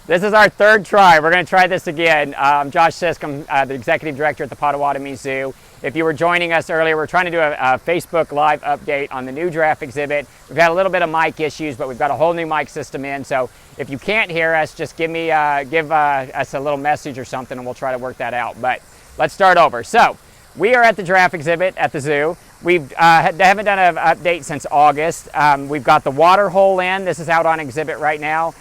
This is our third try. We're going to try this again. I'm Josh Sisk. I'm the Executive Director at the Potawatomi Zoo. If you were joining us earlier, we're trying to do a Facebook Live update on the new giraffe exhibit. We've had a little bit of mic issues, but we've got a whole new mic system in. So if you can't hear us, just give us a little message or something, and we'll try to work that out. But let's start over. So we are at the giraffe exhibit at the zoo. We haven't done an update since August. We've got the water hole in. This is out on exhibit right now.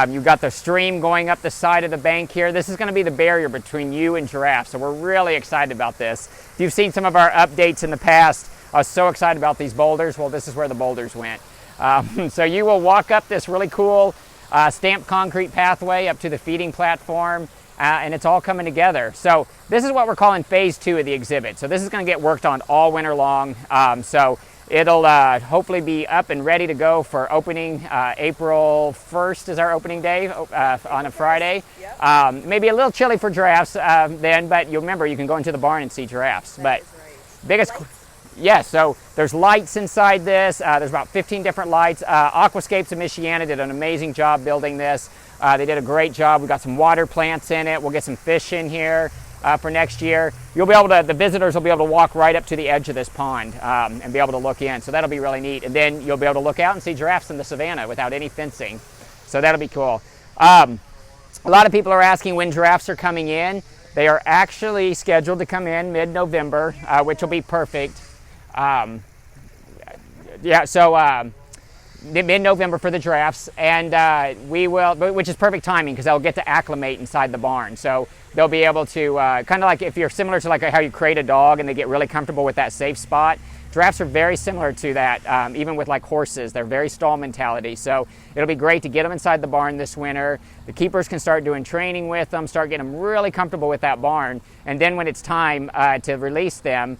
You've got the stream going up the side of the bank here. This is going to be the barrier between you and giraffes, so we're really excited about this. If you've seen some of our updates in the past, I was so excited about these boulders. Well, this is where the boulders went. So you will walk up this really cool stamped concrete pathway up to the feeding platform, and it's all coming together. So this is what we're calling phase 2 of the exhibit. So this is going to get worked on all winter long. So it'll hopefully be up and ready to go for opening. April 1st is our opening day on a Friday. Yep. Maybe a little chilly for giraffes then, but you remember you can go into the barn and see giraffes. That is right. Biggest, yes. So there's lights inside this. There's about 15 different lights. Aquascapes of Michiana did an amazing job building this. They did a great job. We've got some water plants in it. We'll get some fish in here. For next year, the visitors will be able to walk right up to the edge of this pond and be able to look in. So that'll be really neat. And then you'll be able to look out and see giraffes in the savannah without any fencing. So that'll be cool. A lot of people are asking when giraffes are coming in. They are actually scheduled to come in mid-November, which will be perfect. Mid-November for the giraffes, and which is perfect timing because they'll get to acclimate inside the barn. So they'll be able to, kind of like if you're similar to like how you crate a dog and they get really comfortable with that safe spot. Giraffes are very similar to that, even with like horses. They're very stall mentality. So it'll be great to get them inside the barn this winter. The keepers can start doing training with them, start getting them really comfortable with that barn. And then when it's time to release them,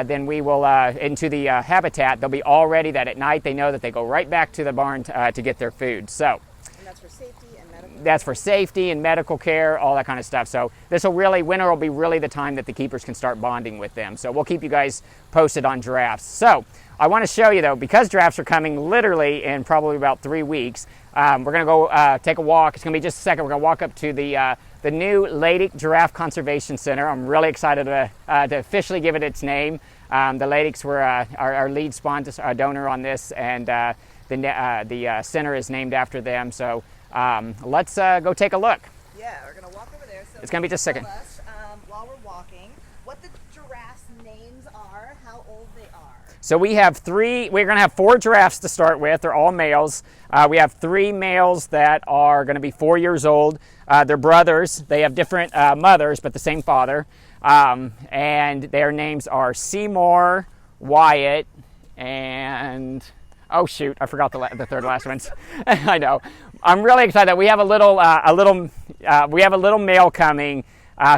then we will into the habitat. They'll be all ready that at night they know that they go right back to the barn to get their food. So, and that's for safety and medical care. That's for safety and medical care, all that kind of stuff. So winter will be really the time that the keepers can start bonding with them. So we'll keep you guys posted on giraffes. So I want to show you though, because giraffes are coming literally in probably about 3 weeks, we're going to go take a walk. It's going to be just a second. We're going to walk up to the new Laidig Giraffe Conservation Center. I'm really excited to officially give it its name. The Laidigs were our lead sponsor, donor on this, and the center is named after them. So let's go take a look. Yeah, we're going to walk over there. So it's going to be just a second. Tell us, while we're walking, what the giraffes' names are, how old they are. So we have we're going to have 4 giraffes to start with. They're all males. We have 3 males that are going to be 4 years old. They're brothers. They have different mothers, but the same father. And their names are Seymour, Wyatt, and oh shoot, I forgot the third last ones. I know. I'm really excited. We have a little male coming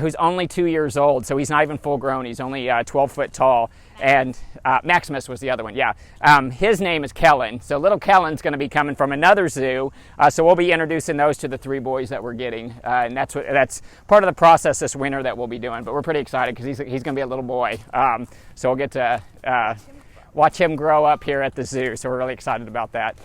who's only 2 years old, so he's not even full grown. He's only 12 foot tall. And Maximus was the other one, yeah. His name is Kellen. So little Kellen's going to be coming from another zoo. So we'll be introducing those to the 3 boys that we're getting. And that's part of the process this winter that we'll be doing. But we're pretty excited because he's going to be a little boy. So we'll get to watch him grow up here at the zoo. So we're really excited about that.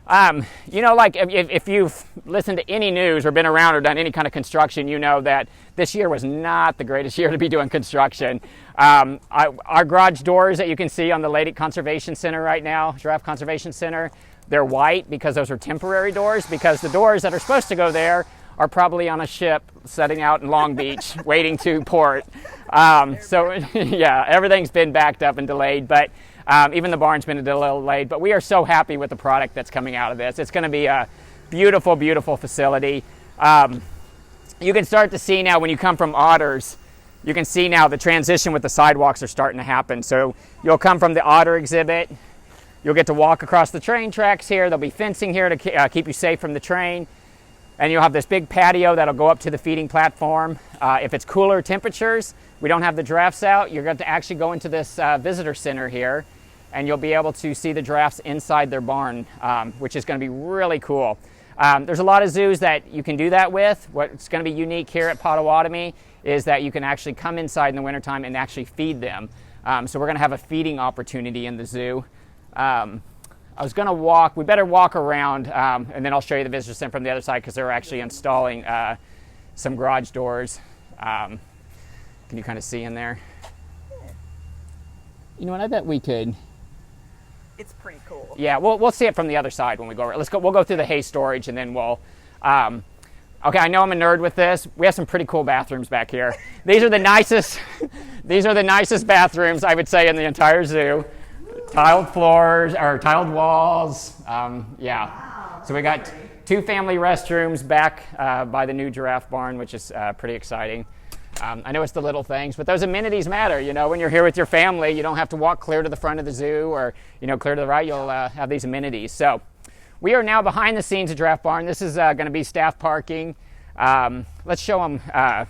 Like if you've listened to any news or been around or done any kind of construction, you know that this year was not the greatest year to be doing construction. Our garage doors that you can see on the Laidig Conservation Center right now, Giraffe Conservation Center, they're white because those are temporary doors, because the doors that are supposed to go there are probably on a ship setting out in Long Beach waiting to port. So yeah, everything's been backed up and delayed, but even the barn's been a little delayed, but we are so happy with the product that's coming out of this. It's going to be a beautiful, beautiful facility. You can start to see now when you come from otters, you can see now the transition with the sidewalks are starting to happen. So you'll come from the otter exhibit, you'll get to walk across the train tracks here. There'll be fencing here to keep you safe from the train. And you'll have this big patio that'll go up to the feeding platform. If it's cooler temperatures, we don't have the giraffes out, you're going to actually go into this visitor center here, and you'll be able to see the giraffes inside their barn, which is going to be really cool. There's a lot of zoos that you can do that with. What's going to be unique here at Potawatomi is that you can actually come inside in the wintertime and actually feed them. So we're going to have a feeding opportunity in the zoo. I was going to walk. We better walk around, and then I'll show you the visitor center from the other side because they're actually installing some garage doors. Can you kind of see in there? You know what? I bet we could. It's pretty cool. Yeah, we'll see it from the other side when we go over. Let's go. We'll go through the hay storage, and then we'll. Okay, I know I'm a nerd with this. We have some pretty cool bathrooms back here. These are the nicest. These are the nicest bathrooms I would say in the entire zoo. Tiled floors or tiled walls. Yeah. Wow. So we got 2 family restrooms back by the new giraffe barn, which is pretty exciting. I know it's the little things, but those amenities matter. You know, when you're here with your family, you don't have to walk clear to the front of the zoo or, clear to the right. You'll have these amenities. So we are now behind the scenes of Giraffe Barn. This is going to be staff parking. Let's show them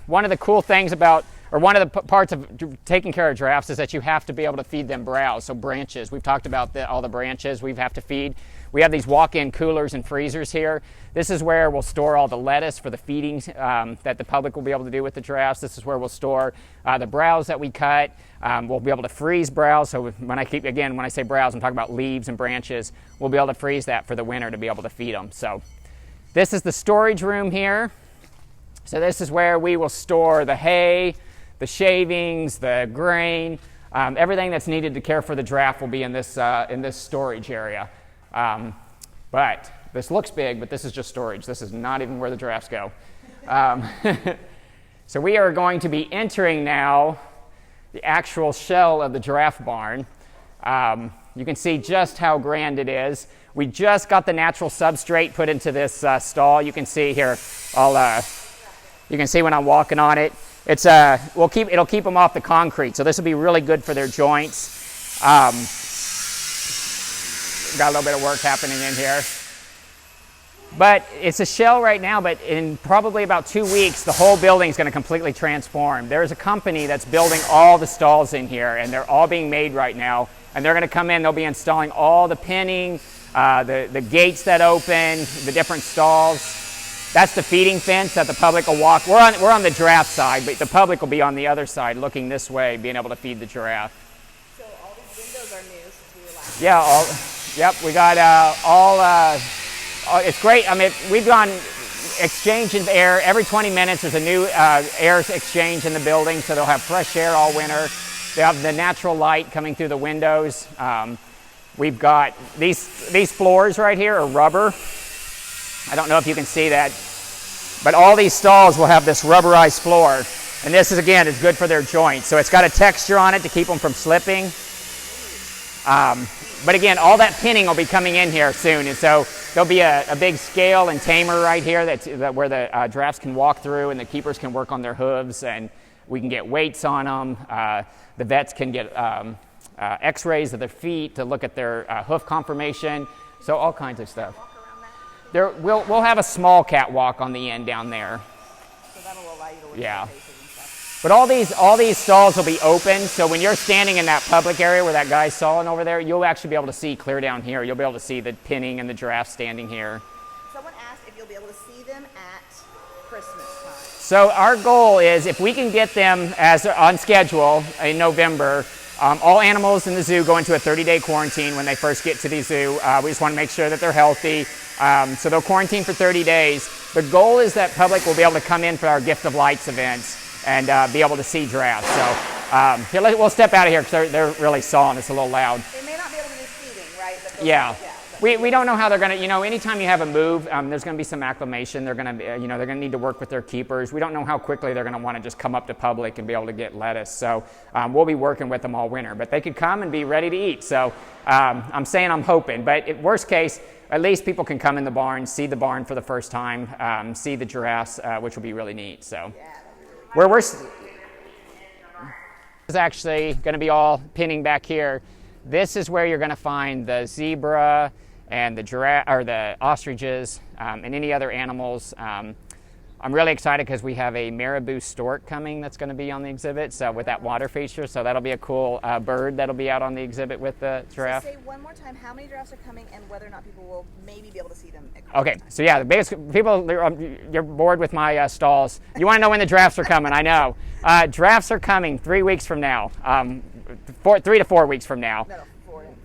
one of the cool things about, or one of the parts of taking care of giraffes is that you have to be able to feed them browse, so branches. We've talked about all the branches we have to feed. We have these walk-in coolers and freezers here. This is where we'll store all the lettuce for the feedings that the public will be able to do with the giraffes. This is where we'll store the browse that we cut. We'll be able to freeze browse. So when I say browse, I'm talking about leaves and branches. We'll be able to freeze that for the winter to be able to feed them. So this is the storage room here. So this is where we will store the hay, the shavings, the grain, everything that's needed to care for the giraffe will be in this storage area. But this looks big, but this is just storage. This is not even where the giraffes go. So we are going to be entering now the actual shell of the giraffe barn. You can see just how grand it is. We just got the natural substrate put into this stall. You can see here. You can see when I'm walking on it. It's it'll keep them off the concrete. So this will be really good for their joints. Got a little bit of work happening in here. But it's a shell right now, but in probably about 2 weeks, the whole building is going to completely transform. There's a company that's building all the stalls in here, and they're all being made right now. And they're going to come in, they'll be installing all the pinning, the gates that open, the different stalls. That's the feeding fence that the public will walk. We're on the giraffe side, but the public will be on the other side, looking this way, being able to feed the giraffe. So all these windows are new since we were last. Yeah, yep. We got it's great. I mean, we've gone exchange of air every 20 minutes. There's a new air exchange in the building, so they'll have fresh air all winter. They have the natural light coming through the windows. We've got these floors right here are rubber. I don't know if you can see that, but all these stalls will have this rubberized floor, and this is good for their joints. So it's got a texture on it to keep them from slipping. But again, all that pinning will be coming in here soon, and so there'll be a big scale and tamer right here where the giraffes can walk through, and the keepers can work on their hooves, and we can get weights on them. The vets can get x-rays of their feet to look at their hoof conformation, so all kinds of stuff. We'll have a small catwalk on the end down there. So that'll allow you to look Yeah. at the faces and stuff. But all these stalls will be open, so when you're standing in that public area where that guy's stalling over there, you'll actually be able to see clear down here. You'll be able to see the pinning and the giraffe standing here. Someone asked if you'll be able to see them at Christmas time. So our goal is if we can get them as on schedule in November. All animals in the zoo go into a 30-day quarantine when they first get to the zoo. We just want to make sure that they're healthy. So they'll quarantine for 30 days. The goal is that public will be able to come in for our Gift of Lights events and be able to see giraffes. So we'll step out of here because they're really sawing. It's a little loud. They may not be able to do feeding, right? But Yeah. We don't know how they're going to, anytime you have a move, there's going to be some acclimation. They're going to, they're going to need to work with their keepers. We don't know how quickly they're going to want to just come up to public and be able to get lettuce. So we'll be working with them all winter. But they could come and be ready to eat. So I'm hoping. But worst case, at least people can come in the barn, see the barn for the first time, see the giraffes, which will be really neat. So we're is actually going to be all pinning back here. This is where you're going to find the zebra and the giraffe, or the ostriches, and any other animals. I'm really excited because we have a marabou stork coming that's going to be on the exhibit, so with that water feature, so that'll be a cool bird that'll be out on the exhibit with the giraffe. So say one more time how many giraffes are coming and whether or not people will maybe be able to see them at Okay, so yeah, the biggest people, you're bored with my stalls. You want to know when the giraffes are coming, I know. Giraffes are coming 3 weeks from now, 3 to 4 weeks from now. No, 4 to 7.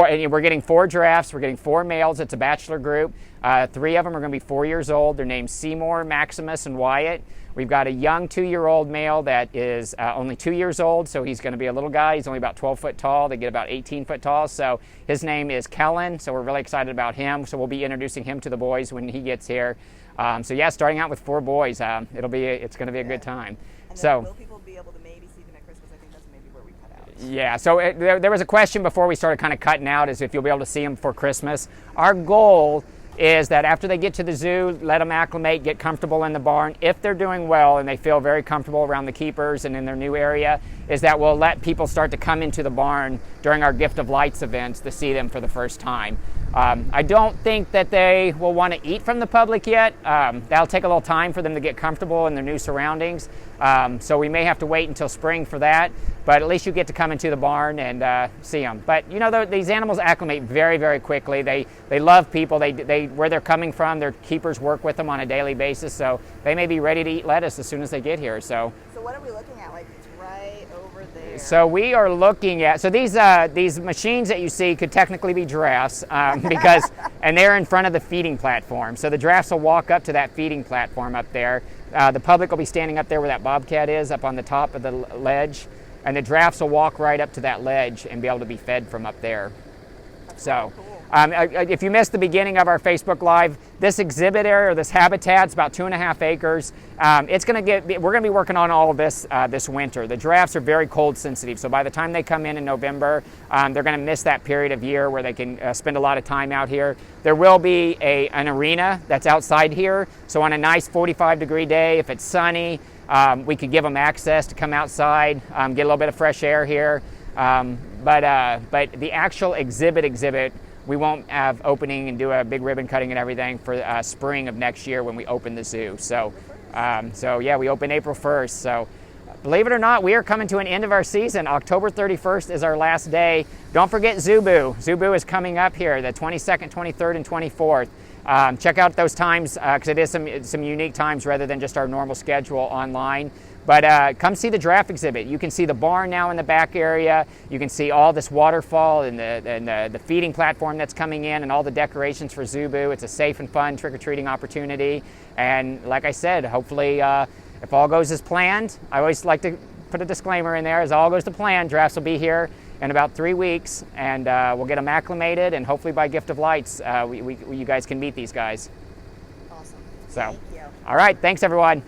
And we're getting 4 giraffes. We're getting 4 males. It's a bachelor group. 3 of them are going to be 4 years old. They're named Seymour, Maximus, and Wyatt. We've got a young 2-year-old male that is only 2 years old, so he's going to be a little guy. He's only about 12 foot tall. They get about 18 foot tall, so his name is Kellen, so we're really excited about him. So we'll be introducing him to the boys when he gets here. So yeah, starting out with 4 boys, it's going to be a good time. And so will people be able to maybe see them at Christmas? I think that's maybe where we cut out. Yeah, so there was a question before we started kind of cutting out, is if you'll be able to see them for Christmas. Our goal is that after they get to the zoo, let them acclimate, get comfortable in the barn. If they're doing well and they feel very comfortable around the keepers and in their new area, is that we'll let people start to come into the barn during our Gift of Lights events to see them for the first time. I don't think that they will want to eat from the public yet. That'll take a little time for them to get comfortable in their new surroundings. So we may have to wait until spring for that, but at least you get to come into the barn and see them. But you know, these animals acclimate very, very quickly. They love people. They where they're coming from, their keepers work with them on a daily basis, so they may be ready to eat lettuce as soon as they get here. So what are we looking at? Like, it's right over there. So we are looking at, these machines that you see could technically be giraffes and they're in front of the feeding platform. So the giraffes will walk up to that feeding platform up there. The public will be standing up there where that bobcat is, up on the top of the ledge, and the giraffes will walk right up to that ledge and be able to be fed from up there. That's so. Cool. If you missed the beginning of our Facebook Live, this exhibit area, or this habitat, is about 2.5 acres. We're going to be working on all of this this winter. The giraffes are very cold sensitive, so by the time they come in November, they're going to miss that period of year where they can spend a lot of time out here. There will be an arena that's outside here, so on a nice 45-degree day, if it's sunny, we could give them access to come outside, get a little bit of fresh air here. But the actual exhibit, we won't have opening and do a big ribbon cutting and everything for spring of next year when we open the zoo. So yeah, we open April 1st. So believe it or not, we are coming to an end of our season. October 31st is our last day. Don't forget Zubu. Zubu is coming up here, the 22nd, 23rd, and 24th. Check out those times because it is some unique times rather than just our normal schedule online. But come see the giraffe exhibit. You can see the barn now in the back area. You can see all this waterfall and the feeding platform that's coming in and all the decorations for Zubu. It's a safe and fun trick-or-treating opportunity. And like I said, hopefully if all goes as planned, I always like to put a disclaimer in there, as all goes to plan, giraffes will be here in about 3 weeks, and we'll get them acclimated, and hopefully by Gift of Lights, you guys can meet these guys. Awesome. So, Thank you. All right, thanks everyone.